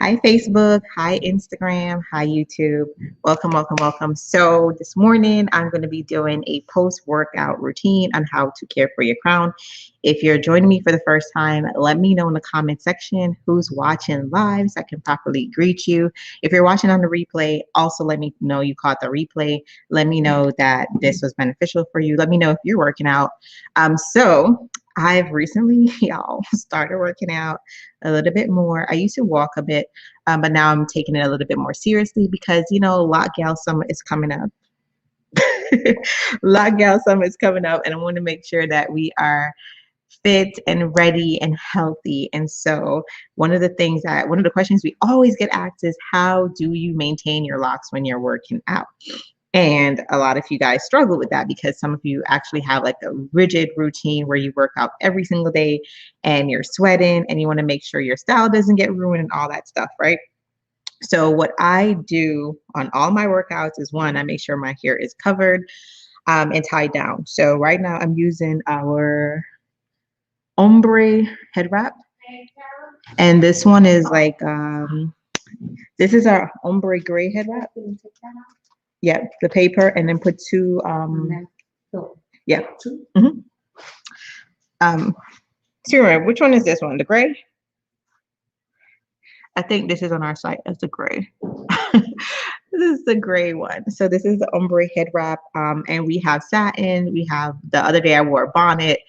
Hi, Facebook. Hi, Instagram. Hi, YouTube. Welcome, welcome, welcome. So, this morning I'm going to be doing a post workout routine on how to care for your crown. If you're joining me for the first time, let me know in the comment section who's watching live so I can properly greet you. If you're watching on the replay, also let me know you caught the replay. Let me know that this was beneficial for you. Let me know if you're working out. I've recently, y'all, started working out a little bit more. I used to walk a bit, but now I'm taking it a little bit more seriously because, Lot Gal Summer is coming up. Lot Gal Summer is coming up, and I want to make sure that we are fit and ready and healthy. And so one of the questions we always get asked is, how do you maintain your locks when you're working out? And a lot of you guys struggle with that because some of you actually have like a rigid routine where you work out every single day and you're sweating and you want to make sure your style doesn't get ruined and all that stuff, right? So what I do on all my workouts is, one, I make sure my hair is covered and tied down. So right now I'm using our ombre head wrap. And this one is like, this is our ombre gray head wrap. Yeah, the paper, and then put two. Yeah. Sierra, which one is this one? The gray? I think this is on our site as the gray. This is the gray one. So this is the ombre head wrap, and we have satin. We have, the other day I wore a bonnet.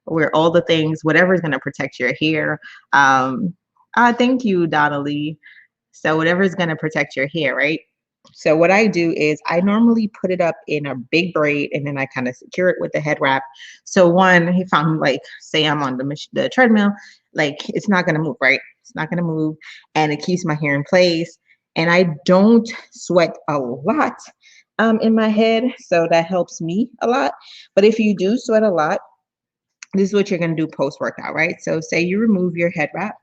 Wear all the things, whatever is going to protect your hair. Thank you, Donnelly. So whatever is going to protect your hair, right? So what I do is I normally put it up in a big braid and then I kind of secure it with the head wrap. So one, if I'm like, say I'm on the treadmill, like it's not going to move, right? It's not going to move, and it keeps my hair in place. And I don't sweat a lot in my head, so that helps me a lot. But if you do sweat a lot, this is what you're going to do post-workout, right? So say you remove your head wrap.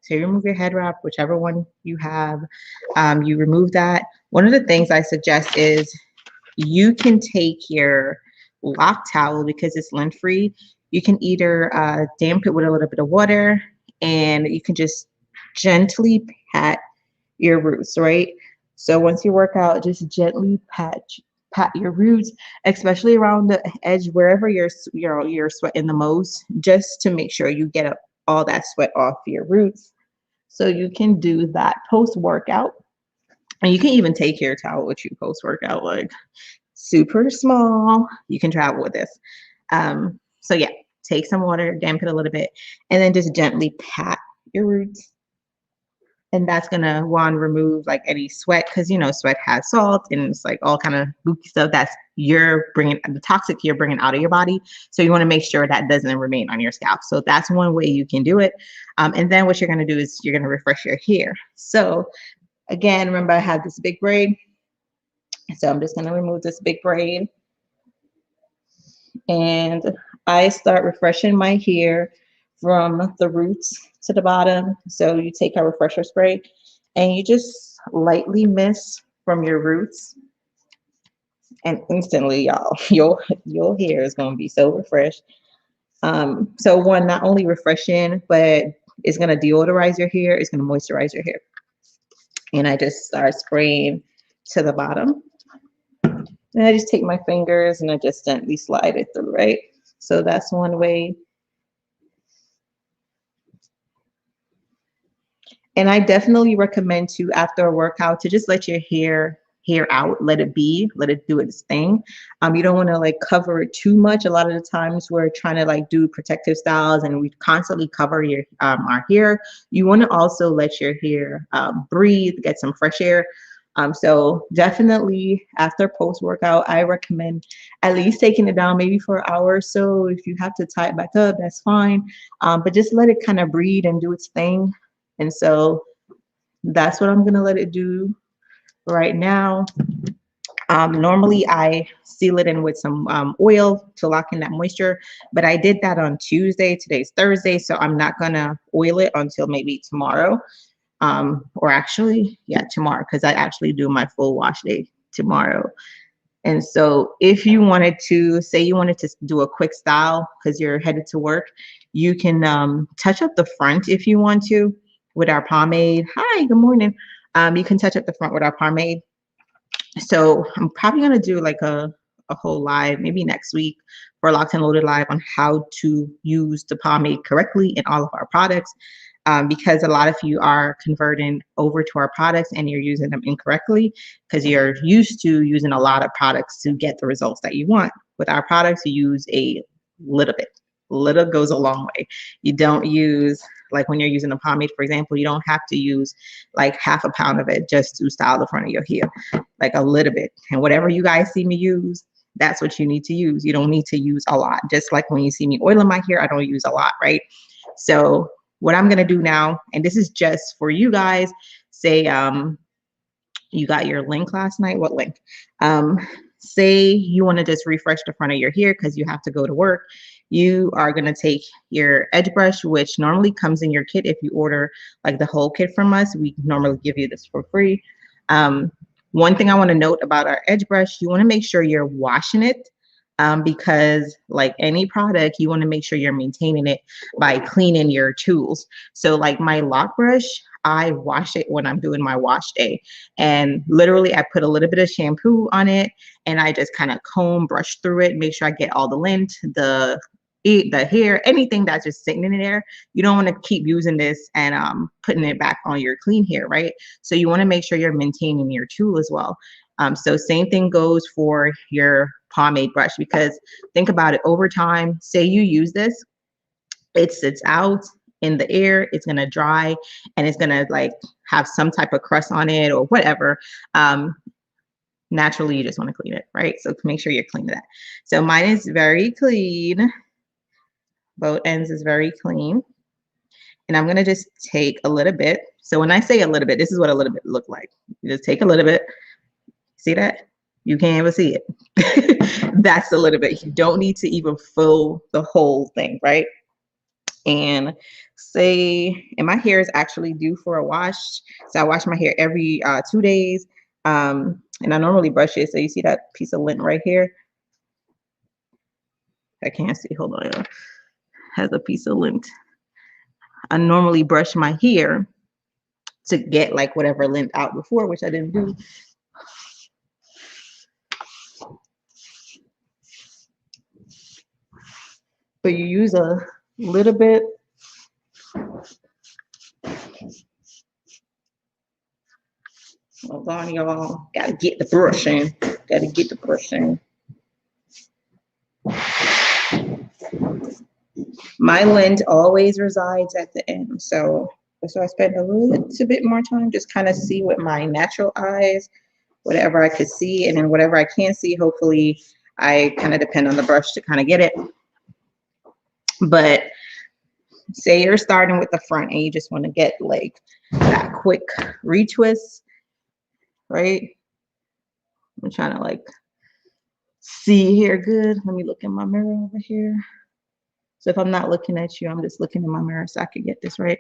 So you remove your head wrap, whichever one you have, you remove that. One of the things I suggest is you can take your lock towel, because it's lint-free. You can either damp it with a little bit of water, and you can just gently pat your roots, right? So once you work out, just gently pat your roots, especially around the edge, wherever you're sweating the most, just to make sure you get all that sweat off your roots. So you can do that post-workout. And you can even take your towel with you post-workout, like super small. You can travel with this. So yeah, take some water, damp it a little bit, and then just gently pat your roots. And that's gonna, one, remove like any sweat, because sweat has salt and it's like all kind of gooky stuff that's you're bringing, the toxic you're bringing out of your body. So you want to make sure that doesn't remain on your scalp. So that's one way you can do it. And then what you're gonna do is you're gonna refresh your hair. So again, remember I have this big braid. So I'm just gonna remove this big braid, and I start refreshing my hair from the roots to the bottom. So you take a refresher spray and you just lightly mist from your roots, and instantly, y'all, your hair is going to be so refreshed. So one, not only refreshing, but it's going to deodorize your hair. It's going to moisturize your hair. And I just start spraying to the bottom. And I just take my fingers and I just gently slide it through, right? So that's one way. And I definitely recommend to, after a workout, to just let your hair out, let it be, let it do its thing. You don't want to like cover it too much. A lot of the times we're trying to like do protective styles and we constantly cover our hair. You want to also let your hair breathe, get some fresh air. So definitely after post-workout, I recommend at least taking it down maybe for an hour or so. If you have to tie it back up, that's fine. But just let it kind of breathe and do its thing. And so that's what I'm going to let it do right now. Normally I seal it in with some oil to lock in that moisture, but I did that on Tuesday. Today's Thursday, so I'm not going to oil it until maybe tomorrow. Or actually, yeah, tomorrow, because I actually do my full wash day tomorrow. And so if you wanted to, say you wanted to do a quick style because you're headed to work, you can touch up the front if you want to. with our pomade. Hi, good morning. You can touch up the front with our pomade. So I'm probably gonna do like a whole live, maybe next week, for Locked and Loaded Live on how to use the pomade correctly in all of our products. Because a lot of you are converting over to our products and you're using them incorrectly because you're used to using a lot of products to get the results that you want. With our products, you use a little bit. Little goes a long way. You don't use, like when you're using a pomade, for example, you don't have to use like half a pound of it just to style the front of your hair, like a little bit. And whatever you guys see me use, that's what you need to use. You don't need to use a lot. Just like when you see me oiling my hair, I don't use a lot, right? So what I'm going to do now, and this is just for you guys, say you got your link last night. What link? Say you want to just refresh the front of your hair because you have to go to work. You are going to take your edge brush, which normally comes in your kit. If you order like the whole kit from us, we normally give you this for free. One thing I want to note about our edge brush, you want to make sure you're washing it, because like any product, you want to make sure you're maintaining it by cleaning your tools. So like my lock brush, I wash it when I'm doing my wash day. And literally I put a little bit of shampoo on it and I just kind of comb, brush through it, make sure I get all the lint, the hair, anything that's just sitting in there. You don't want to keep using this and putting it back on your clean hair, right? So you want to make sure you're maintaining your tool as well. So same thing goes for your pomade brush, because think about it, over time, say you use this, it sits out in the air, it's going to dry and it's going to like have some type of crust on it or whatever. Naturally, you just want to clean it, right? So make sure you're cleaning that. So mine is very clean. Both ends is very clean. And I'm going to just take a little bit. So when I say a little bit, this is what a little bit look like. You just take a little bit. See that? You can't even see it. That's a little bit. You don't need to even fill the whole thing, right? And say, and my hair is actually due for a wash. So I wash my hair every 2 days. And I normally brush it. So you see that piece of lint right here? I can't see. Hold on. Has a piece of lint. I normally brush my hair to get like whatever lint out before, which I didn't do. So you use a little bit. Hold on, y'all. Gotta get the brush in. Gotta get the brush in. My lint always resides at the end, so I spend a little bit more time just kind of see with my natural eyes, whatever I could see, and then whatever I can't see, hopefully I kind of depend on the brush to kind of get it. But say you're starting with the front and you just want to get like that quick retwist, right? I'm trying to like see here good. Let me look in my mirror over here. So if I'm not looking at you, I'm just looking in my mirror so I can get this right.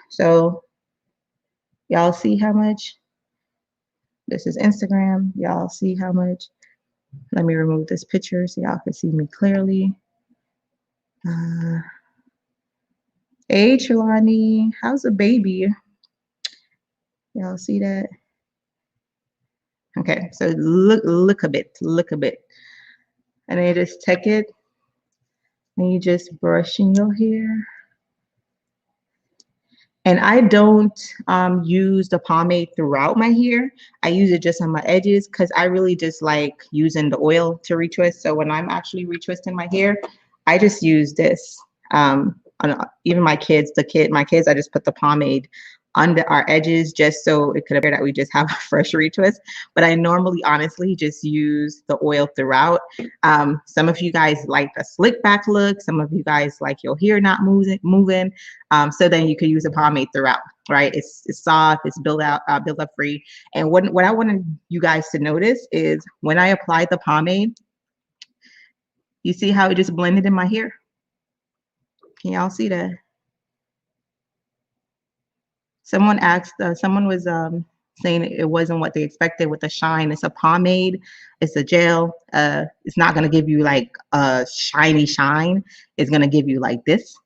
So y'all see how much? This is Instagram. Y'all see how much? Let me remove this picture so y'all can see me clearly. Hey, Trelawney, how's the baby? Y'all see that? Okay, so look a bit. And then you just take it and you just brush in your hair. And I don't use the pomade throughout my hair. I use it just on my edges because I really just like using the oil to retwist. So when I'm actually retwisting my hair, I just use this. Even my kids, I just put the pomade under our edges just so it could appear that we just have a fresh retwist. But I normally, honestly, just use the oil throughout. Some of you guys like the slick back look. Some of you guys like your hair not moving. So then you could use a pomade throughout, right? It's soft, it's build up free. And what I wanted you guys to notice is when I applied the pomade, you see how it just blended in my hair? Can y'all see that? Someone asked, someone was saying it wasn't what they expected with the shine. It's a pomade, it's a gel. It's not gonna give you like a shiny shine. It's gonna give you like this.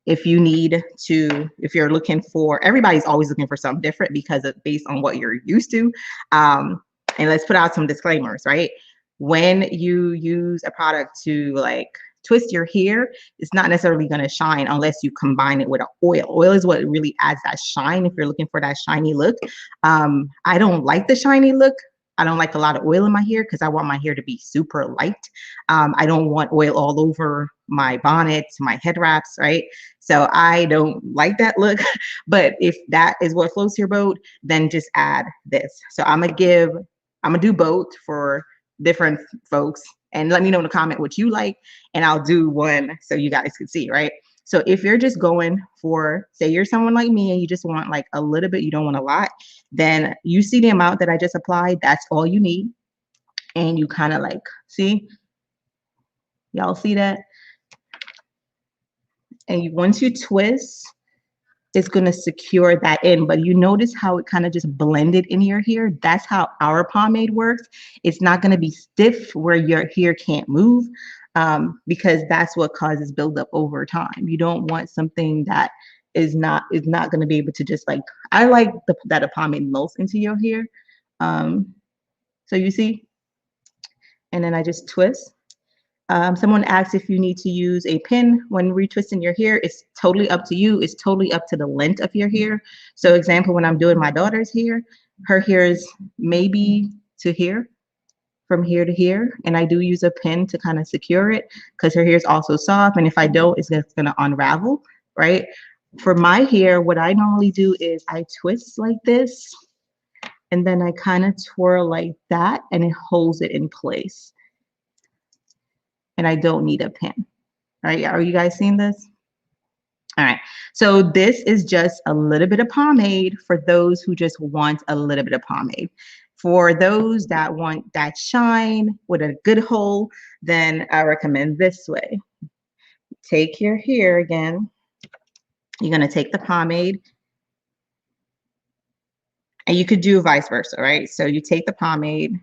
if you need to, if you're looking for, everybody's always looking for something different because of based on what you're used to. And let's put out some disclaimers, right? When you use a product to like twist your hair, it's not necessarily going to shine unless you combine it with an oil. Oil is what really adds that shine if you're looking for that shiny look. I don't like the shiny look. I don't like a lot of oil in my hair because I want my hair to be super light. I don't want oil all over my bonnets, my head wraps, right? So I don't like that look. But if that is what floats your boat, then just add this. So I'm gonna do both for different folks, and let me know in the comment what you like, and I'll do one so you guys can see, right? So if you're just going for, say you're someone like me and you just want like a little bit, you don't want a lot, then you see the amount that I just applied, that's all you need. And you kind of like, see, y'all see that? And once you twist, it's going to secure that in, but you notice how it kind of just blended in your hair. That's how our pomade works. It's not going to be stiff where your hair can't move, because that's what causes buildup over time. You don't want something that is not going to be able to just like, I like that a pomade melts into your hair. So you see, and then I just twist. Someone asked if you need to use a pin when retwisting your hair. It's totally up to you. It's totally up to the length of your hair. So example, when I'm doing my daughter's hair, her hair is maybe to here, from here to here. And I do use a pin to kind of secure it because her hair is also soft. And if I don't, it's just going to unravel, right? For my hair, what I normally do is I twist like this, and then I kind of twirl like that, and it holds it in place. And I don't need a pin, right? Are you guys seeing this? All right, so this is just a little bit of pomade for those who just want a little bit of pomade. For those that want that shine with a good hold, then I recommend this way. Take your hair again. You're gonna take the pomade, and you could do vice versa, right? So you take the pomade,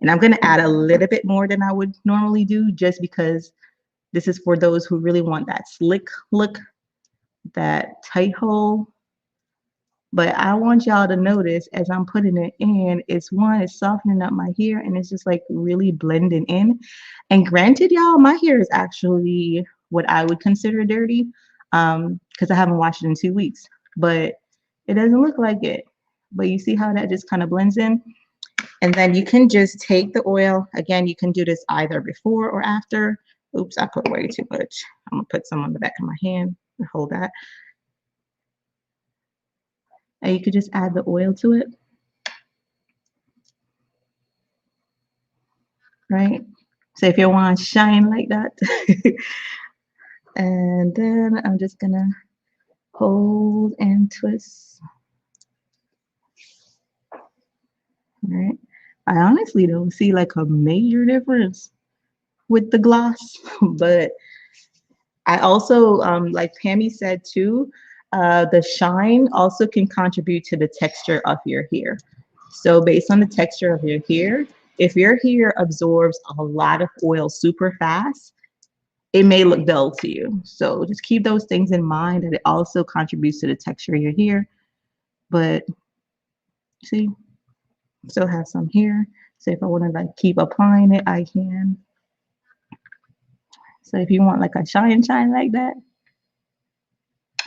and I'm gonna add a little bit more than I would normally do just because this is for those who really want that slick look, that tight hole. But I want y'all to notice as I'm putting it in, it's softening up my hair, and it's just like really blending in. And granted, y'all, my hair is actually what I would consider dirty, because I haven't washed it in 2 weeks, but it doesn't look like it. But you see how that just kind of blends in? And then you can just take the oil. Again, you can do this either before or after. Oops, I put way too much. I'm gonna put some on the back of my hand and hold that. And you could just add the oil to it. Right? So if you want to shine like that. And then I'm just gonna hold and twist. All right. I honestly don't see like a major difference with the gloss, but I also, like Pammy said too, the shine also can contribute to the texture of your hair. So based on the texture of your hair, if your hair absorbs a lot of oil super fast, it may look dull to you. So just keep those things in mind, that it also contributes to the texture of your hair. But see, still have some here. So if I want to like keep applying it, I can. So if you want like a shine like that.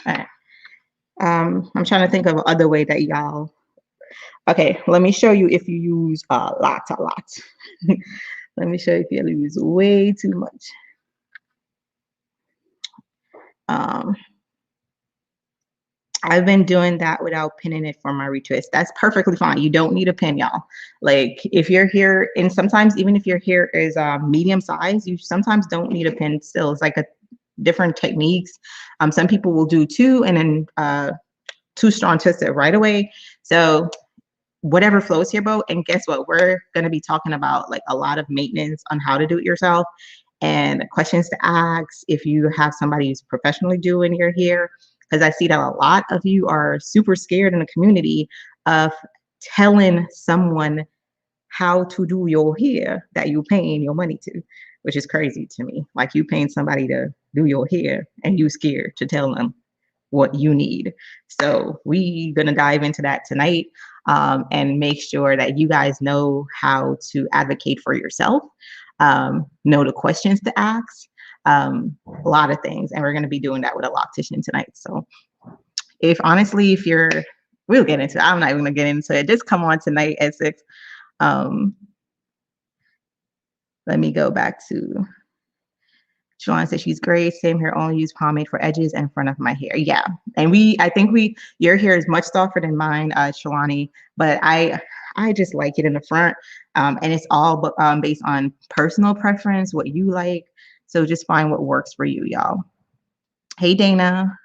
All right. I'm trying to think of other way that y'all. Okay, let me show you if you use a lot. Let me show you if you use way too much. I've been doing that without pinning it for my retwist. That's perfectly fine. You don't need a pin, y'all. Like if your hair, and sometimes even if your hair is medium size, you sometimes don't need a pin still. It's like a different techniques. Some people will do two and then two strong twisted right away. So whatever floats your boat. And guess what? We're going to be talking about like a lot of maintenance on how to do it yourself and questions to ask if you have somebody who's professionally doing your hair. Because I see that a lot of you are super scared in the community of telling someone how to do your hair that you're paying your money to, which is crazy to me. Like you paying somebody to do your hair and you scared to tell them what you need. So we gonna dive into that tonight, and make sure that you guys know how to advocate for yourself, know the questions to ask, a lot of things, and we're gonna be doing that with a loctician tonight. So if honestly, if you're, we'll get into it. I'm not even gonna get into it. Just come on tonight at 6. Um, let me go back to Shalon said she's great. Same here. Only use pomade for edges and front of my hair. Yeah, and I think your hair is much softer than mine, Shalani, but I just like it in the front, and it's all based on personal preference, what you like. So just find what works for you, y'all. Hey, Dana.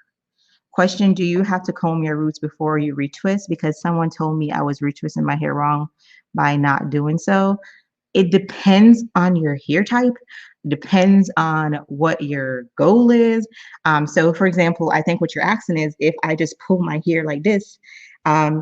Question: do you have to comb your roots before you retwist? Because someone told me I was retwisting my hair wrong by not doing so. It depends on your hair type, depends on what your goal is. So for example, I think what you're asking is if I just pull my hair like this,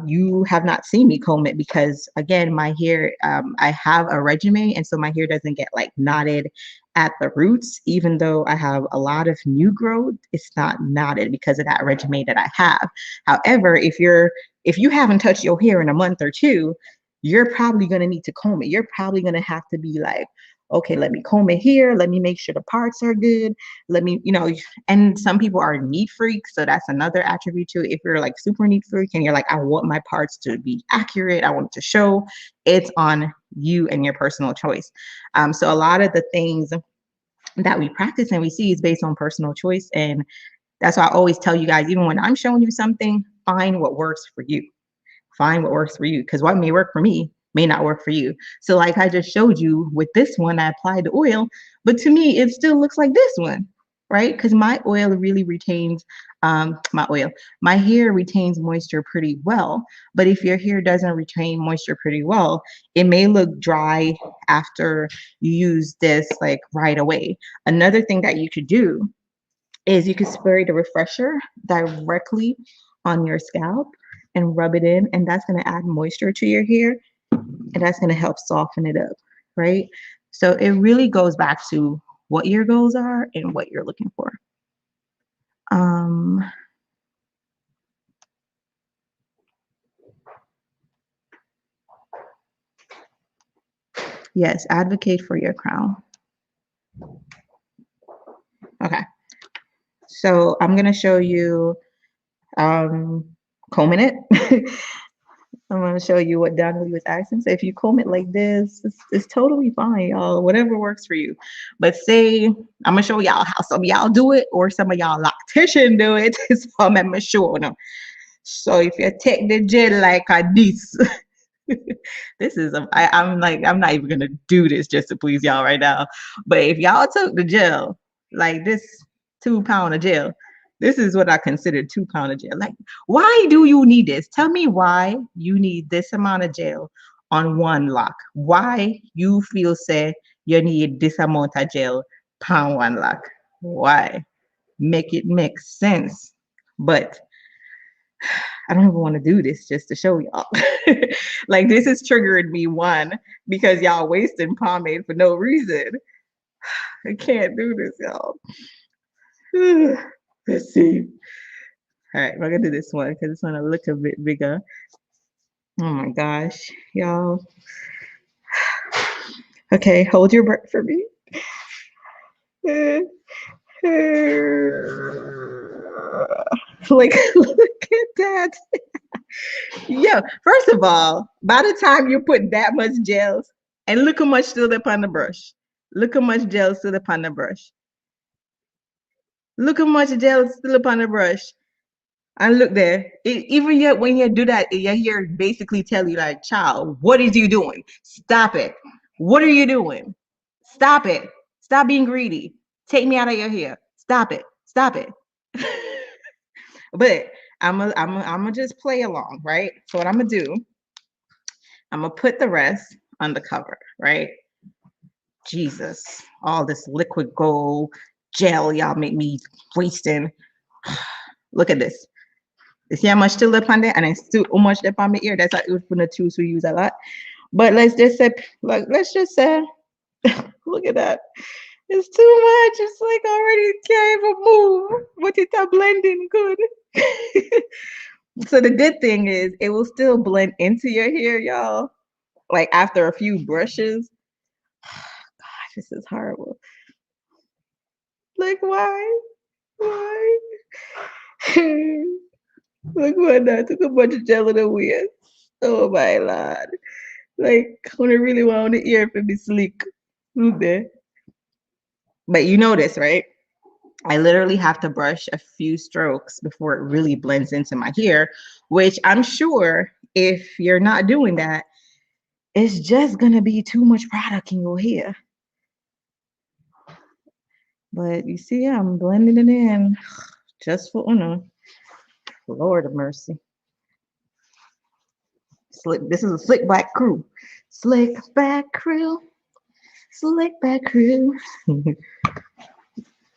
you have not seen me comb it because again, my hair, I have a regimen, and so my hair doesn't get like knotted at the roots. Even though I have a lot of new growth, it's not knotted because of that regimen that I have. However, if you haven't touched your hair in a month or two, you're probably going to need to comb it. You're probably going to have to be like, okay, let me comb it here. Let me make sure the parts are good. Let me, and some people are neat freaks. So that's another attribute to it. If you're like super neat freak and you're like, I want my parts to be accurate, I want it to show, it's on you and your personal choice. So a lot of the things that we practice and we see is based on personal choice. And that's why I always tell you guys, even when I'm showing you something, find what works for you. Find what works for you, because what may work for me may not work for you. So like I just showed you with this one, I applied the oil, but to me, it still looks like this one, right? Because my oil really retains, my hair retains moisture pretty well. But if your hair doesn't retain moisture pretty well, it may look dry after you use this like right away. Another thing that you could do is you could spray the refresher directly on your scalp and rub it in, and that's going to add moisture to your hair, and that's going to help soften it up, right? So it really goes back to what your goals are and what you're looking for. Yes, advocate for your crown. Okay, so I'm going to show you combing it. I'm going to show you what Donnelly was asking. So if you comb it like this, it's totally fine, y'all. Whatever works for you. But say, I'm going to show y'all how some of y'all do it or some of y'all loctician do it. So I'm going to show them. So if you take the gel like this, this is, I'm not even going to do this just to please y'all right now. But if y'all took the gel, like this 2-pound of gel, this is what I consider 2-pound of gel. Like, why do you need this? Tell me why you need this amount of gel on one lock. Why you feel say you need this amount of gel on one lock? Why? Make it make sense. But I don't even want to do this just to show y'all. Like this has triggered me, one, because y'all wasting pomade for no reason. I can't do this, y'all. Let's see. All right, we're gonna do this one because it's gonna look a bit bigger. Oh my gosh, y'all. Okay, hold your breath for me. Like, look at that. Yeah, first of all, by the time you put that much gels, and look how much still up on the brush. Look how much gel still up on the brush. Look how much gel still up on the brush. And look there. Even yet when you do that, your hair basically tell you like, child, what is you doing? Stop it. What are you doing? Stop it. Stop being greedy. Take me out of your hair. Stop it. Stop it. But I'm gonna just play along, right? So what I'm gonna do, I'm gonna put the rest on the cover, right? Jesus, all this liquid gold gel y'all make me wasting. Look at this. You see how much still lip on there, and then still how much lip on my ear. That's like from the tools we use a lot. But let's just say, look at that. It's too much. It's like already can't even move. But it's a blending good. So the good thing is it will still blend into your hair, y'all. Like after a few brushes. Gosh, this is horrible. Like why? Why? Look what I took a bunch of gel in the weird. Oh my lord. Like when I really want the ear for be sleek. Look there. But you notice, right? I literally have to brush a few strokes before it really blends into my hair, which I'm sure if you're not doing that, it's just gonna be too much product in your hair. But you see, I'm blending it in just for Lord of mercy. Slick. This is a slick back crew. Slick back crew. Slick back crew.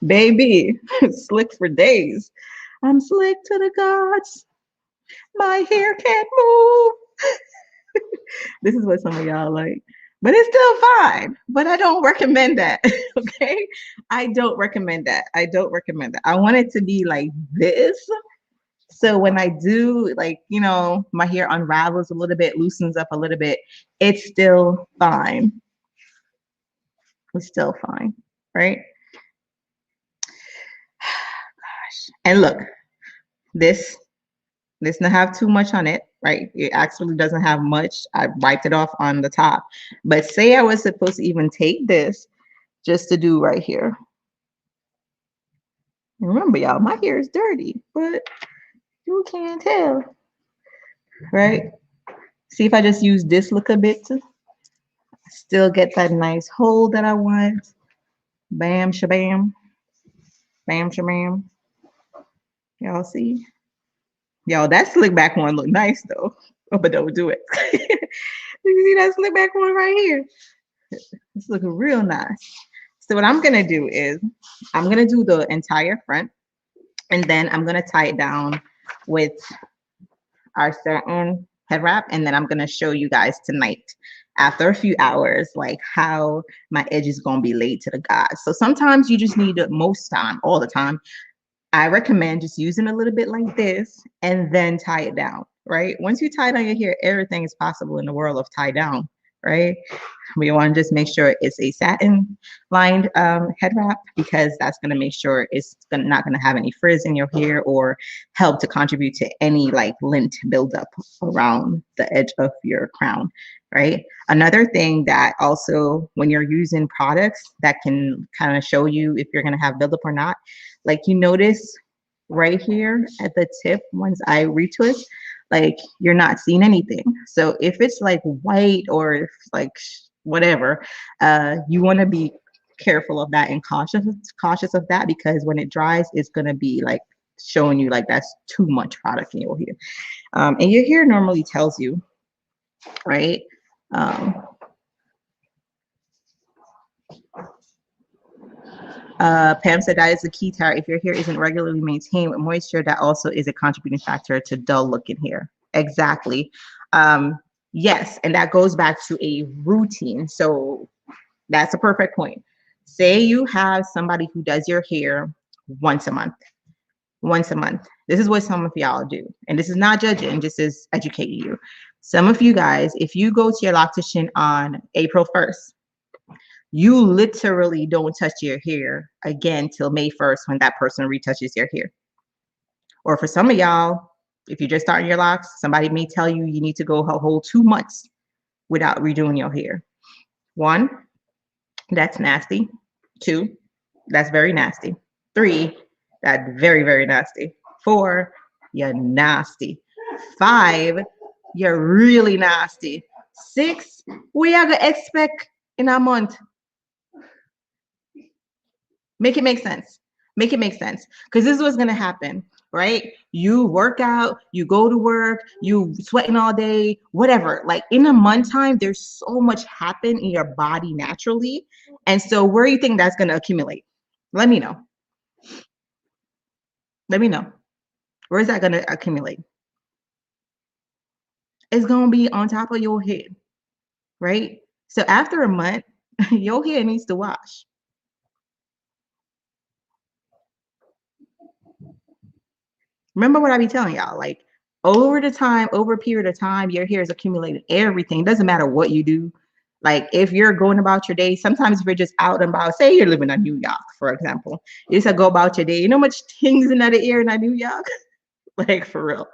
Baby, slick for days. I'm slick to the gods. My hair can't move. This is what some of y'all like. But it's still fine. But I don't recommend that. Okay? I don't recommend that. I don't recommend that. I want it to be like this. So when I do, like, my hair unravels a little bit, loosens up a little bit, it's still fine. It's still fine. Right? Gosh. And look, this doesn't have too much on it, right? It actually doesn't have much. I wiped it off on the top. But say I was supposed to even take this just to do right here. Remember, y'all, my hair is dirty, but you can't tell, right? See if I just use this look a bit to still get that nice hold that I want. Bam, shabam, bam, shabam. Y'all see? Y'all, that slick back one look nice though. Oh, but don't do it. You see that slick back one right here? It's looking real nice. So what I'm gonna do is I'm gonna do the entire front, and then I'm gonna tie it down with our satin head wrap, and then I'm gonna show you guys tonight after a few hours like how my edge is gonna be laid to the gods. So sometimes you just need it, most time, all the time, I recommend just using a little bit like this and then tie it down, right? Once you tie down your hair, everything is possible in the world of tie down, right? We want to just make sure it's a satin lined head wrap because that's going to make sure it's not going to have any frizz in your hair or help to contribute to any like lint buildup around the edge of your crown, right? Another thing that also when you're using products that can kind of show you if you're going to have buildup or not, like you notice right here at the tip, once I retwist, like you're not seeing anything. So if it's like white or if like whatever, you want to be careful of that and cautious of that because when it dries, it's gonna be like showing you like that's too much product in your hair. And your hair normally tells you, right? Pam said that is the key, Tara. If your hair isn't regularly maintained with moisture, that also is a contributing factor to dull looking hair. Exactly. Yes, and that goes back to a routine. So that's a perfect point. Say you have somebody who does your hair once a month. Once a month. This is what some of y'all do. And this is not judging, this is educating you. Some of you guys, if you go to your loctician on April 1st, you literally don't touch your hair again till May 1st when that person retouches your hair. Or for some of y'all, if you're just starting your locks, somebody may tell you you need to go a whole 2 months without redoing your hair. 1, that's nasty. 2, that's very nasty. 3, that's very, very nasty. 4, you're nasty. 5, you're really nasty. 6, we are gonna expect in a month. Make it make sense. Make it make sense. Because this is what's gonna happen, right? You work out, you go to work, you sweating all day, whatever. Like in a month time, there's so much happen in your body naturally. And so where do you think that's gonna accumulate? Let me know. Let me know. Where is that gonna accumulate? It's gonna be on top of your head, right? So after a month, your hair needs to wash. Remember what I be telling y'all, like over a period of time, your hair is accumulating everything. It doesn't matter what you do. Like if you're going about your day, sometimes if you're just out and about, say you're living in New York, for example, you just go about your day. You know how much things in that air in New York? Like for real.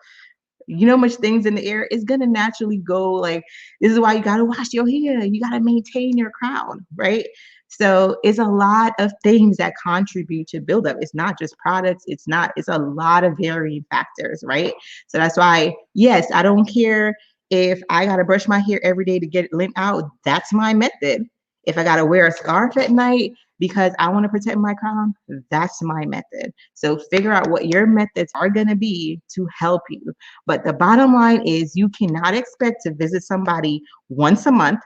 You know how much things in the air, it's gonna naturally go. Like this is why you gotta wash your hair, you gotta maintain your crown, right? So it's a lot of things that contribute to buildup. It's not just products, it's a lot of varying factors, right? So that's why, yes, I don't care if I gotta brush my hair every day to get it lint out, that's my method. If I gotta wear a scarf at night because I want to protect my crown, that's my method. So figure out what your methods are going to be to help you. But the bottom line is you cannot expect to visit somebody once a month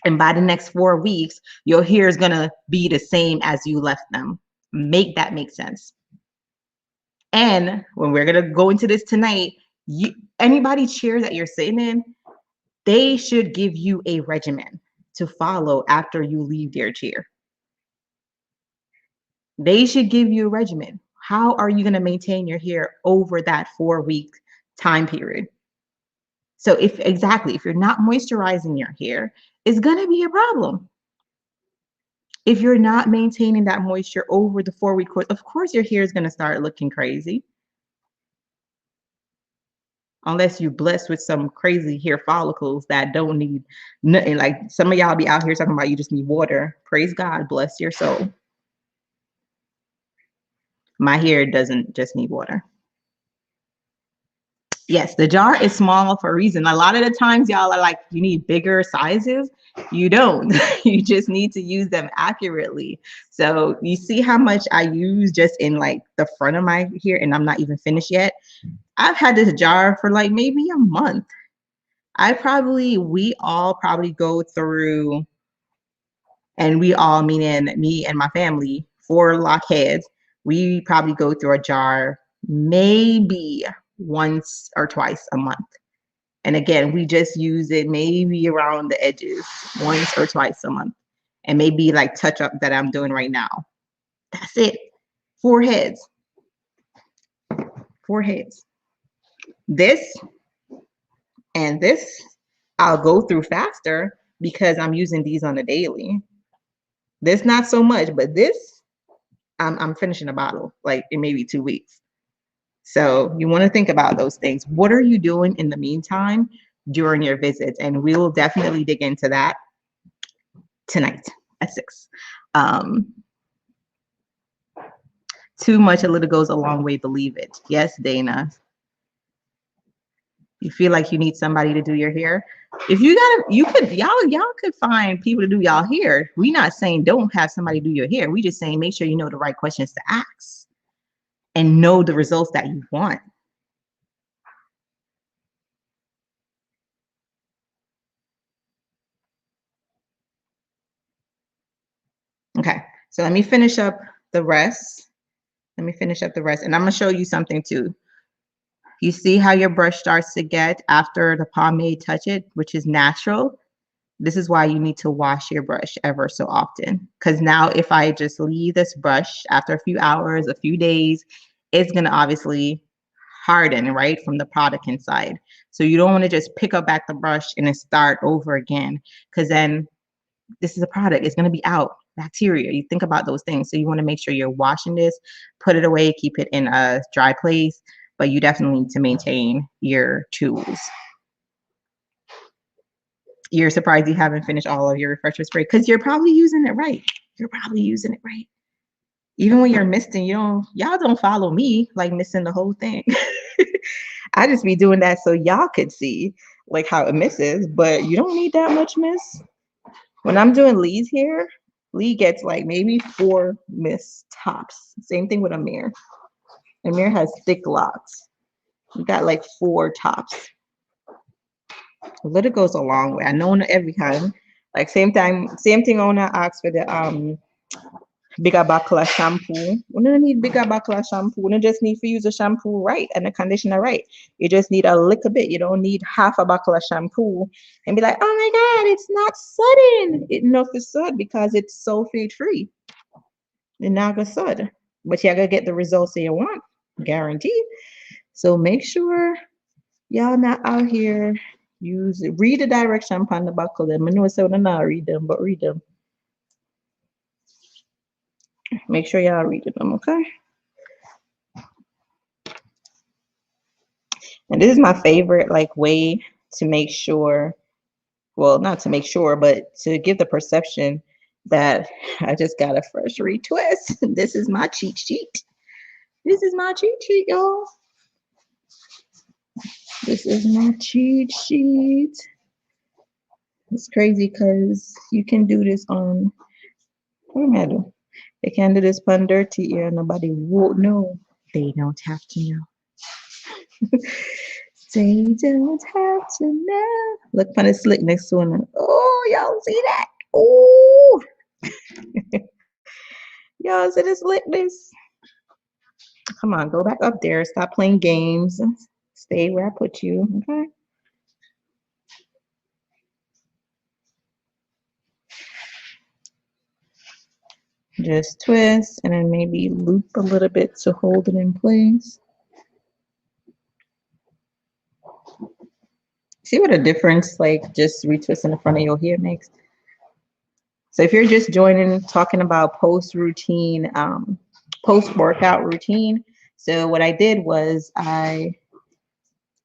and by the next 4 weeks, your hair is going to be the same as you left them. Make that make sense. And when we're going to go into this tonight, anybody chair that you're sitting in, they should give you a regimen to follow after you leave their chair. They should give you a regimen. How are you going to maintain your hair over that 4 week time period? So if you're not moisturizing your hair, it's going to be a problem. If you're not maintaining that moisture over the 4 week course, of course your hair is going to start looking crazy. Unless you're blessed with some crazy hair follicles that don't need nothing. Like some of y'all be out here talking about you just need water. Praise God, bless your soul. My hair doesn't just need water. Yes, the jar is small for a reason. A lot of the times y'all are like, you need bigger sizes. You don't. You just need to use them accurately. So you see how much I use just in like the front of my hair, and I'm not even finished yet. I've had this jar for like maybe a month. We all probably go through, and we all, meaning me and my family, 4 lock heads, we probably go through a jar maybe once or twice a month. And again, we just use it maybe around the edges once or twice a month. And maybe like touch up that I'm doing right now. That's it. 4 heads. 4 heads. This and this, I'll go through faster because I'm using these on a daily. This not so much, but this, I'm finishing a bottle like in maybe 2 weeks. So you want to think about those things. What are you doing in the meantime during your visits? And we will definitely dig into that tonight at 6. Too much, a little goes a long way, believe it. Yes, Dana. You feel like you need somebody to do your hair? If you y'all could find people to do y'all hair. We're not saying don't have somebody do your hair. We just saying make sure you know the right questions to ask and know the results that you want. Okay, so let me finish up the rest. And I'm gonna show you something too. You see how your brush starts to get after the pomade touch it, which is natural. This is why you need to wash your brush ever so often. Because now if I just leave this brush after a few hours, a few days, it's gonna obviously harden, right, from the product inside. So you don't want to just pick up back the brush and then start over again, because then this is a product, it's gonna be out. Bacteria, you think about those things. So you want to make sure you're washing this, put it away, keep it in a dry place, but you definitely need to maintain your tools. You're surprised you haven't finished all of your refresher spray because you're probably using it right. Even when you're misting, y'all don't follow me like missing the whole thing. I just be doing that so y'all could see like how it misses, but you don't need that much miss. When I'm doing Lee's hair, Lee gets like maybe 4 mist tops. Same thing with Amir. Amir has thick locks. You got like 4 tops. A little goes a long way. I know every time. Like same thing on the ask for the bigger backlash shampoo. We don't need bigger backlash shampoo. We don't just need to use the shampoo right and the conditioner right. You just need a little bit. You don't need half a backlash shampoo and be like, oh my God, it's not sudden. It's sud because it's sulfate free. It's not gonna sud. But you're gonna get the results that you want, guaranteed. So make sure y'all not out here read the direction upon the back of them. I know I said not read them, but read them. Make sure y'all read them, okay? And this is my favorite like way to make sure, well, not to make sure, but to give the perception that I just got a fresh retwist. This is my cheat sheet. This is my cheat sheet, y'all. This is my cheat sheet. It's crazy because you can do this on, what am I doing? They can do this on dirty ear. Nobody won't know. They don't have to know. They don't have to know. Look for the slick next one. Oh, y'all see that? Oh, y'all see the slickness? Come on, go back up there. Stop playing games. Stay where I put you. Okay. Just twist and then maybe loop a little bit to hold it in place. See what a difference like just retwisting the front of your hair makes? So if you're just joining, talking about post-routine, post-workout routine. So what I did was I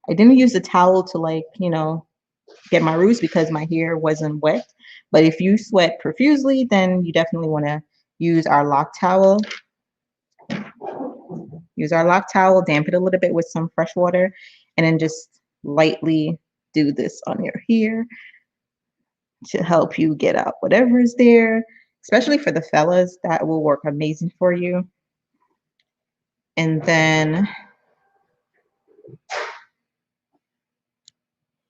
didn't use the towel to like, get my roots because my hair wasn't wet. But if you sweat profusely, then you definitely want to use our lock towel. Use our lock towel, damp it a little bit with some fresh water, and then just lightly do this on your hair to help you get out whatever is there, especially for the fellas. That will work amazing for you. And then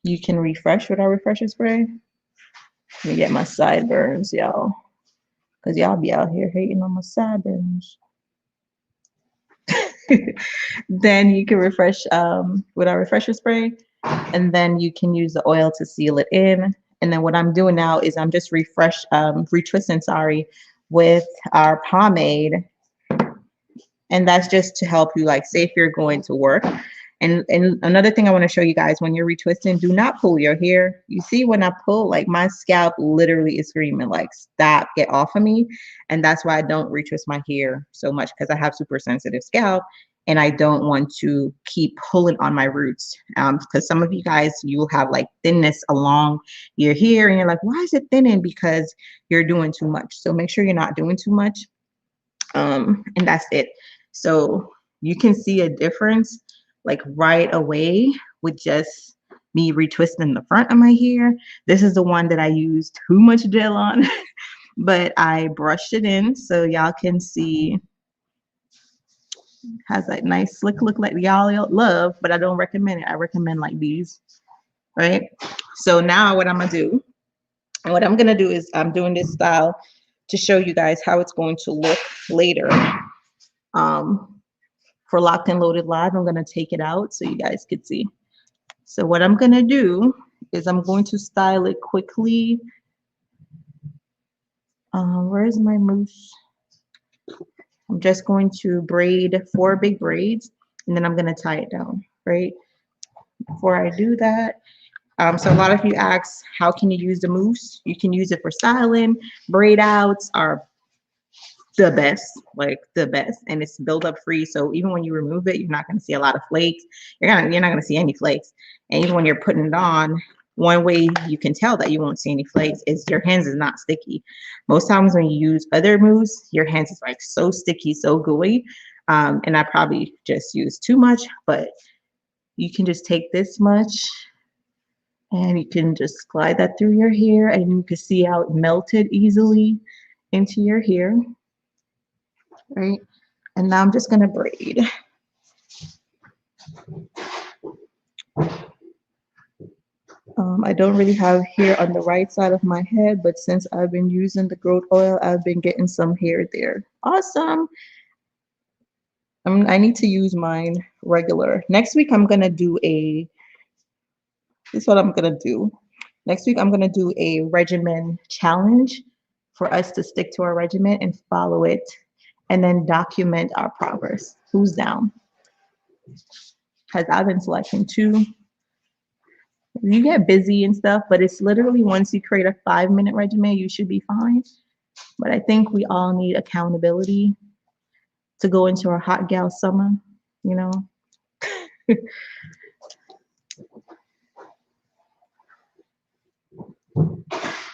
you can refresh with our refresher spray. Let me get my sideburns, y'all, because y'all be out here hating on my sideburns. Then you can refresh with our refresher spray, and then you can use the oil to seal it in. And then what I'm doing now is I'm just retwisting, sorry, with our pomade. And that's just to help you, like, say if you're going to work. And another thing I want to show you guys, when you're retwisting, do not pull your hair. You see, when I pull, like, my scalp literally is screaming, like, stop, get off of me. And that's why I don't retwist my hair so much, because I have super sensitive scalp and I don't want to keep pulling on my roots. Because some of you guys, you'll have like thinness along your hair and you're like, why is it thinning? Because you're doing too much. So make sure you're not doing too much. And that's it. So you can see a difference like right away with just me retwisting the front of my hair. This is the one that I used too much gel on, but I brushed it in so y'all can see. Has that nice slick look like y'all love, but I don't recommend it. I recommend like these, right? So now what I'm gonna do, and what I'm gonna do is I'm doing this style to show you guys how it's going to look later. For Locked and Loaded Live, I'm gonna take it out so you guys could see. So what I'm gonna do is I'm going to style it quickly. Where's my mousse? I'm just going to braid 4 big braids, and then I'm gonna tie it down, right? Before I do that, so a lot of you ask, how can you use the mousse? You can use it for styling. Braid outs are the best, like the best, and it's buildup free. So even when you remove it, you're not going to see a lot of flakes. You're not going to see any flakes. And even when you're putting it on, one way you can tell that you won't see any flakes is your hands is not sticky. Most times when you use other mousse, your hands is like so sticky, so gooey. And I probably just used too much, but you can just take this much and you can just slide that through your hair, and you can see how it melted easily into your hair. Right? And now I'm just gonna braid. I don't really have hair on the right side of my head, but since I've been using the growth oil, I've been getting some hair there. Awesome. I need to use mine regular. Next week, I'm gonna do this is what I'm gonna do. Next week, I'm gonna do a regimen challenge for us to stick to our regimen and follow it, and then document our progress. Who's down? because I've been selecting too. You get busy and stuff, but it's literally once you create a 5-minute regimen, you should be fine. But I think we all need accountability to go into our hot gal summer, you know.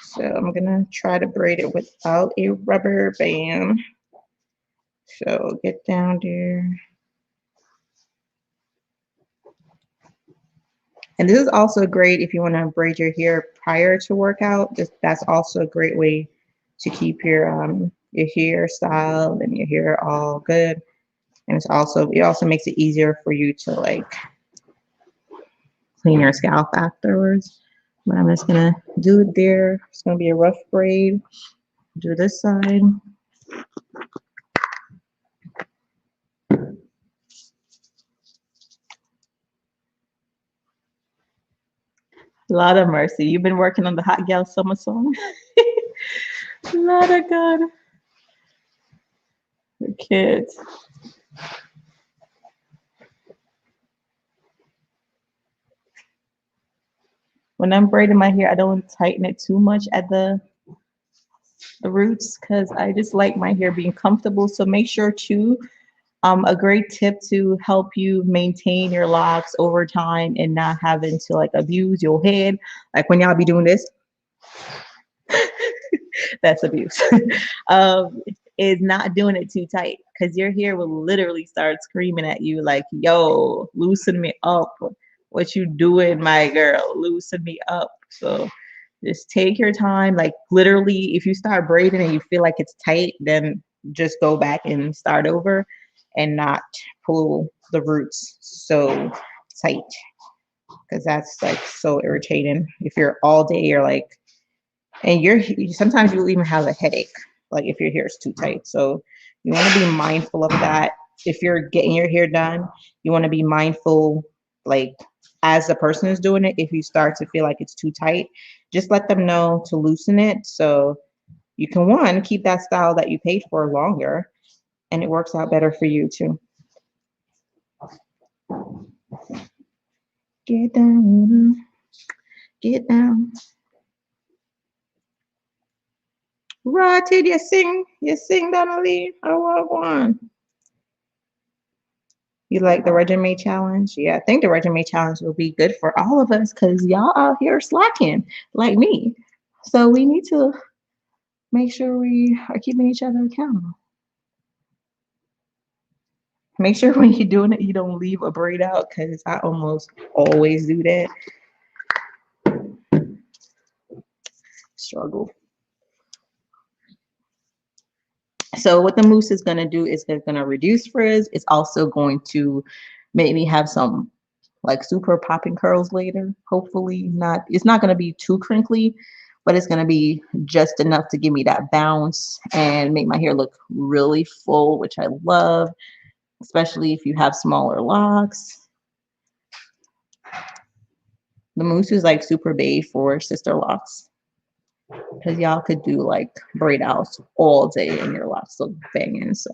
So I'm gonna try to braid it without a rubber band. So get down there. And this is also great if you want to braid your hair prior to workout. That's also a great way to keep your hair styled and your hair all good. And it also makes it easier for you to like clean your scalp afterwards. But I'm just gonna do it there. It's gonna be a rough braid. Do this side. Lot of mercy. You've been working on the hot gal summer song. Lot of God. The kids. When I'm braiding my hair, I don't tighten it too much at the roots because I just like my hair being comfortable. So make sure to a great tip to help you maintain your locks over time and not having to like abuse your head. Like when y'all be doing this, that's abuse. um, is not doing it too tight because your hair will literally start screaming at you like, yo, loosen me up. What you doing, my girl? Loosen me up. So just take your time. Like literally, if you start braiding and you feel like it's tight, then just go back and start over and not pull the roots so tight because that's like so irritating. If you're all day, you're like, and you're sometimes you'll even have a headache, like if your hair is too tight. So you want to be mindful of that. If you're getting your hair done, you want to be mindful, like as the person is doing it, if you start to feel like it's too tight, just let them know to loosen it so you can one keep that style that you paid for longer and it works out better for you too. Get down, get down. Rotted, you sing, Donnelly. I want one. You like the resume challenge? Yeah, I think the resume challenge will be good for all of us because y'all out here slacking like me. So we need to make sure we are keeping each other accountable. Make sure when you're doing it, you don't leave a braid out because I almost always do that. Struggle. So what the mousse is going to do is it's going to reduce frizz. It's also going to make me have some like super popping curls later. Hopefully not. It's not going to be too crinkly, but it's going to be just enough to give me that bounce and make my hair look really full, which I love, especially if you have smaller locks. The mousse is like super bae for sister locks because y'all could do like braid outs all day and your locks look banging. So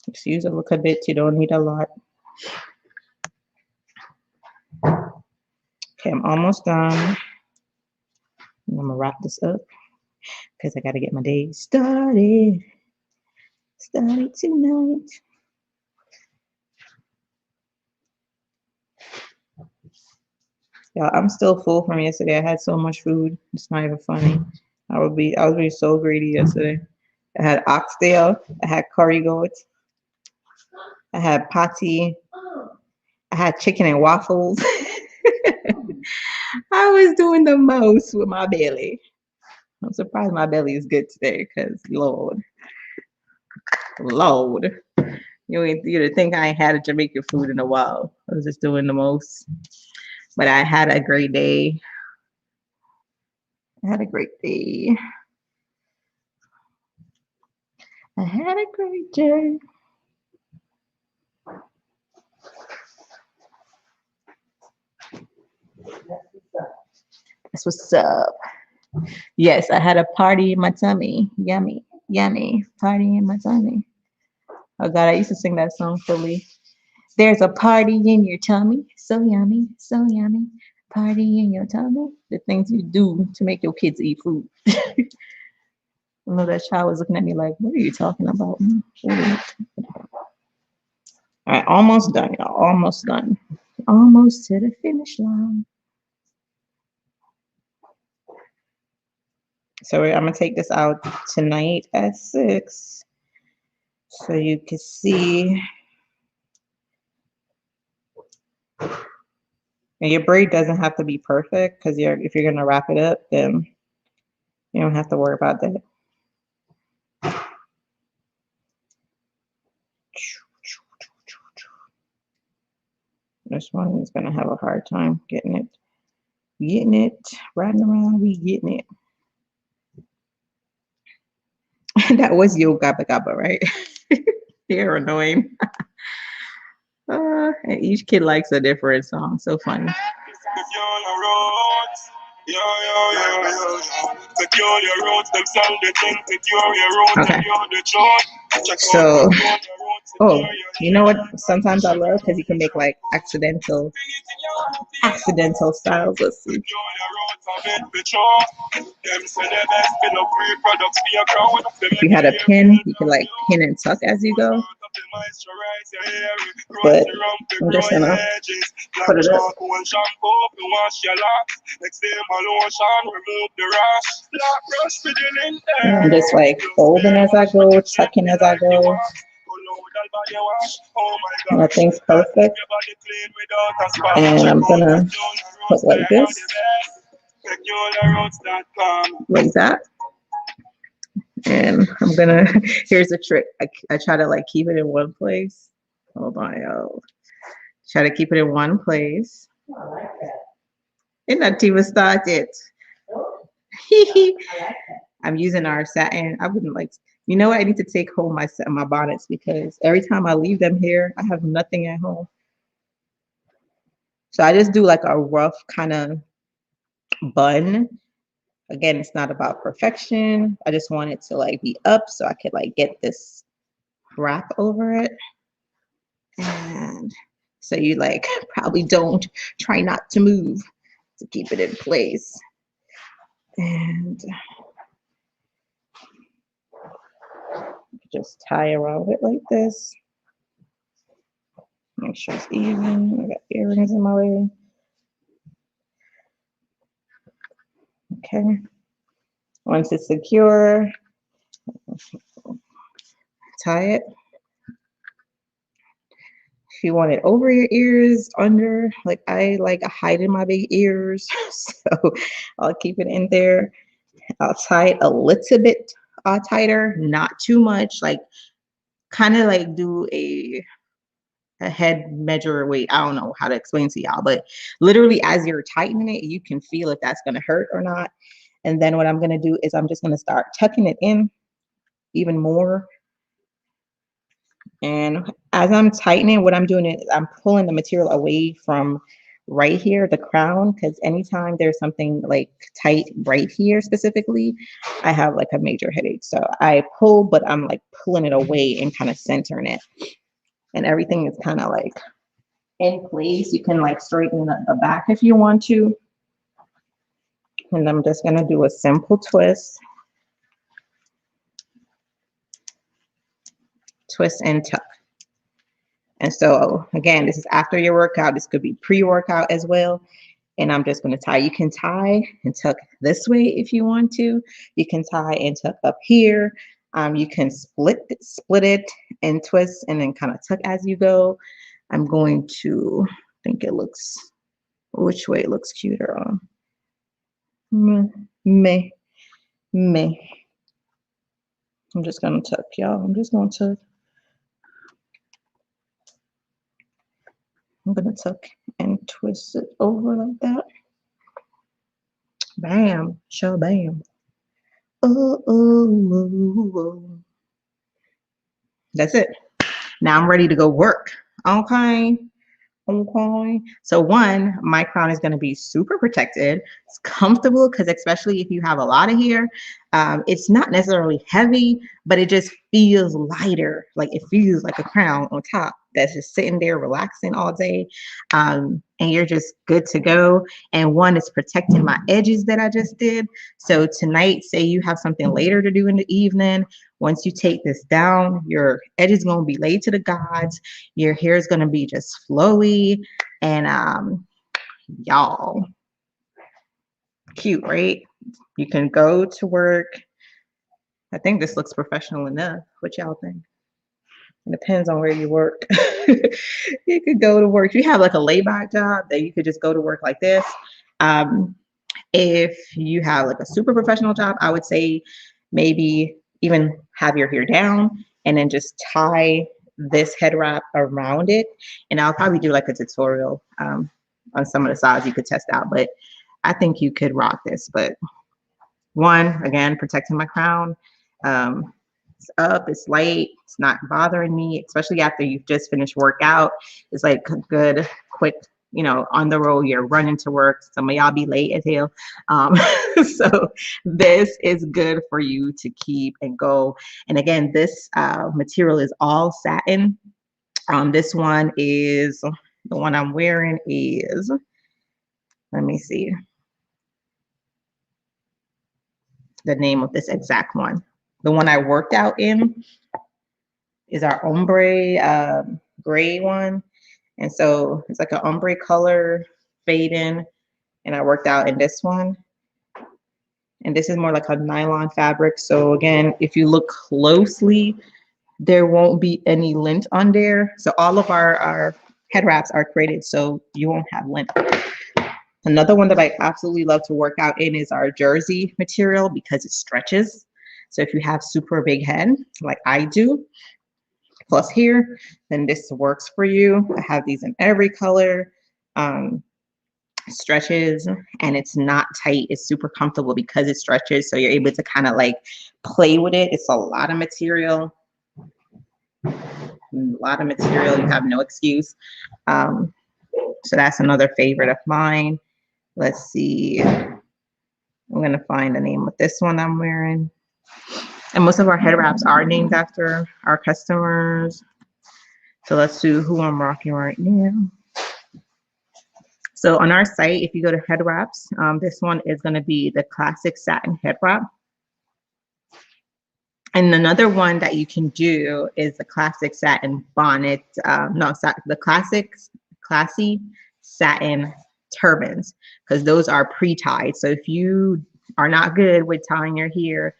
just use a little bit. You don't need a lot. Okay, I'm almost done. I'm gonna wrap this up because I gotta get my day started. Started tonight. Yeah, I'm still full from yesterday. I had so much food. It's not even funny. I was being so greedy yesterday. I had oxtail. I had curry goat. I had patty. I had chicken and waffles. I was doing the most with my belly. I'm surprised my belly is good today because Lord, you'd think I ain't had a Jamaican food in a while. I was just doing the most. But I had a great day. I had a great day. I had a great day. That's what's up. Yes, I had a party in my tummy. Yummy. Yummy. Party in my tummy. Oh God, I used to sing that song fully. There's a party in your tummy. So yummy. So yummy. Party in your tummy. The things you do to make your kids eat food. I know that child was looking at me like, what are you talking about? What are you All right, almost done, y'all. Almost done. Almost to the finish line. So I'm gonna take this out tonight at 6, so you can see. And your braid doesn't have to be perfect because if you're gonna wrap it up, then you don't have to worry about that. This one is gonna have a hard time getting it, riding around. We getting it. That was Yo Gabba Gabba, right? They're annoying. And each kid likes a different song. So funny. Okay. So, oh, you know what? Sometimes I love because you can make like accidental styles. Let's see. If you had a pin, you could like pin and tuck as you go. But I'm just gonna put it up. And I'm just like folding as I go, tucking as I go. Nothing's perfect. And I'm gonna put like this. Like that. And I'm gonna, here's the trick. I try to like keep it in one place. Hold on, y'all. Try to keep it in one place. It's not even started. I'm using our satin. I wouldn't like, you know what? I need to take home my bonnets because every time I leave them here, I have nothing at home. So I just do like a rough kind of bun. Again, it's not about perfection. I just want it to like be up so I could like get this wrap over it. And so you like probably don't try not to move to keep it in place. And just tie around it like this. Make sure it's even. I got earrings in my way. Okay. Once it's secure, tie it. If you want it over your ears, under, like I like hiding my big ears, so I'll keep it in there. I'll tie it a little bit tighter, not too much, like kind of like do a head measure weight. I don't know how to explain to y'all, but literally as you're tightening it, you can feel if that's going to hurt or not. And then what I'm going to do is I'm just going to start tucking it in even more. And as I'm tightening, what I'm doing is I'm pulling the material away from right here, the crown, because anytime there's something like tight right here specifically, I have like a major headache. So I pull, but I'm like pulling it away and kind of centering it. And everything is kind of like in place. You can like straighten the back if you want to. And I'm just going to do a simple twist. Twist and tuck. And so again, this is after your workout. This could be pre-workout as well. And I'm just going to tie. You can tie and tuck this way if you want to. You can tie and tuck up here. You can split it and twist and then kind of tuck as you go. I'm going to think it looks, which way it looks cuter on. Me. I'm just going to tuck, y'all. I'm going to tuck and twist it over like that. Bam. Shabam. Oh. That's it. Now I'm ready to go work. Okay. Okay. So one, my crown is going to be super protected. It's comfortable because especially if you have a lot of hair, it's not necessarily heavy, but it just feels lighter. Like it feels like a crown on top that's just sitting there relaxing all day. And you're just good to go. And one is protecting my edges that I just did. So tonight, say you have something later to do in the evening. Once you take this down, your edge is going to be laid to the gods. Your hair is going to be just flowy and y'all, cute, right? You can go to work. I think this looks professional enough. What y'all think? It depends on where you work. You could go to work. If you have like a layback job, then you could just go to work like this. Um, if you have like a super professional job, I would say maybe even have your hair down and then just tie this head wrap around it. And I'll probably do like a tutorial on some of the sides you could test out, but I think you could rock this. But one, again, protecting my crown. It's up, it's light, it's not bothering me, especially after you've just finished workout. It's like a good, quick, on the road, you're running to work. Some of y'all be late as hell. So this is good for you to keep and go. And again, this material is all satin. This one is, the one I'm wearing is, let me see the name of this exact one. The one I worked out in is our ombre gray one. And so it's like an ombre color fading. And I worked out in this one. And this is more like a nylon fabric. So again, if you look closely, there won't be any lint on there. So all of our head wraps are created so you won't have lint. Another one that I absolutely love to work out in is our jersey material because it stretches. So if you have super big head, like I do, plus here, then this works for you. I have these in every color. Stretches and it's not tight. It's super comfortable because it stretches. So you're able to kind of like play with it. It's a lot of material. You have no excuse. So that's another favorite of mine. Let's see. I'm going to find the name of this one I'm wearing. And most of our head wraps are named after our customers. So let's see who I'm rocking right now. So on our site, if you go to head wraps, this one is going to be the classic satin head wrap. And another one that you can do is the classic satin bonnet. The classy satin turbans, because those are pre-tied. So if you are not good with tying your hair,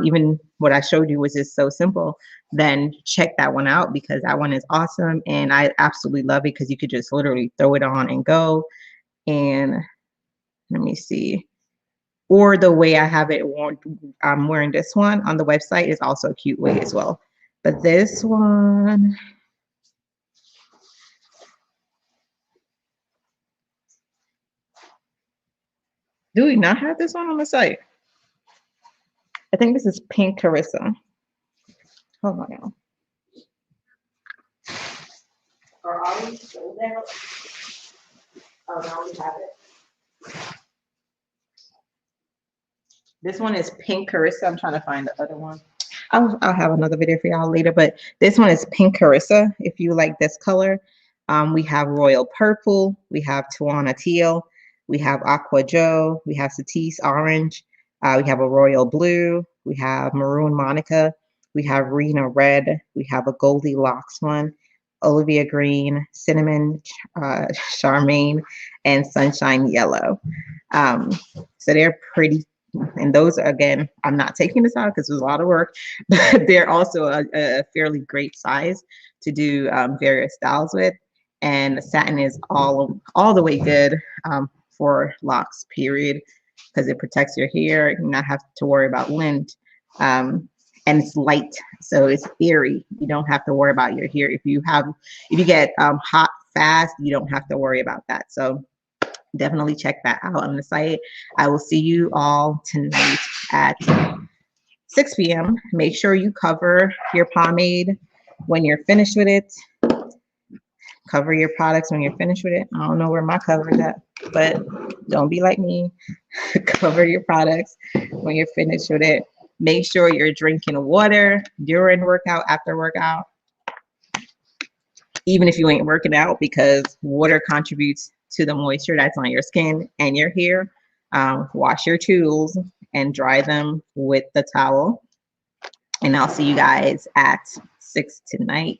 even what I showed you was just so simple, then check that one out because that one is awesome. And I absolutely love it because you could just literally throw it on and go. And let me see. Or the way I have it worn, I'm wearing this one on the website is also a cute way as well. But this one, do we not have this one on the site? I think this is Pink Carissa. Hold on now. Are we sold out? Oh, no, we have it. This one is Pink Carissa. I'm trying to find the other one. I'll have another video for y'all later, but this one is Pink Carissa. If you like this color, we have Royal Purple, we have Tuana Teal, we have Aqua Joe, we have Satisse Orange, we have a Royal Blue, we have Maroon Monica, we have Rena Red, we have a Goldilocks one, Olivia Green, Cinnamon Charmaine, and Sunshine Yellow. So they're pretty. And those, again, I'm not taking this out because it was a lot of work, but they're also a fairly great size to do various styles with. And the satin is all the way good for locks, period, because it protects your hair. You not have to worry about lint. And it's light, so it's airy. You don't have to worry about your hair. If you get hot fast, you don't have to worry about that. So definitely check that out on the site. I will see you all tonight at 6 p.m. Make sure you cover your pomade when you're finished with it. Cover your products when you're finished with it. I don't know where my cover is at, but don't be like me. Cover your products when you're finished with it. Make sure you're drinking water during workout, after workout, even if you ain't working out, because water contributes to the moisture that's on your skin and your hair. Wash your tools and dry them with the towel. And I'll see you guys at 6 tonight.